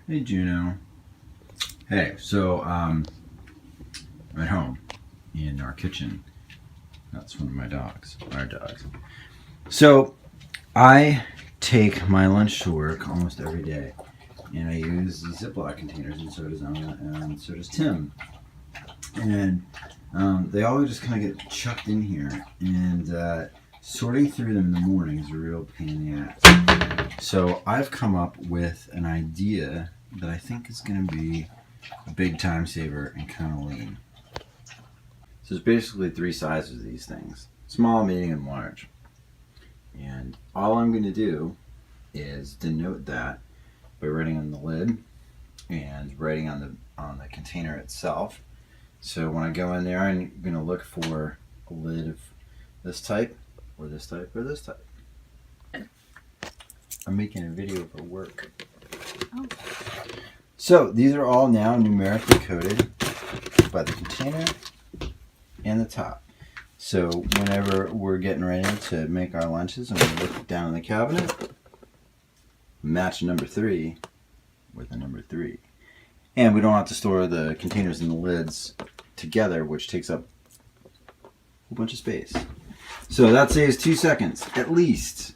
Hey Juno. Hey, so I'm at home in our kitchen. That's one of my dogs, our dogs. So I take my lunch to work almost every day, and I use these Ziploc containers, and so does Anna, and so does Tim. And they all just kind of get chucked in here, and sorting through them in the morning is a real pain in the ass. So I've come up with an idea that I think is going to be a big time saver and kind of lean. So there's basically three sizes of these things: small, medium, and large. And all I'm going to do is denote that by writing on the lid and writing on the container itself. So when I go in there, I'm going to look for a lid of this type, or this type, or this type. I'm making a video for work. Oh. So these are all now numerically coded by the container and the top. So whenever we're getting ready to make our lunches and we look down in the cabinet, match number 3 with the number 3. And we don't have to store the containers and the lids together, which takes up a whole bunch of space. So that saves 2 seconds, at least.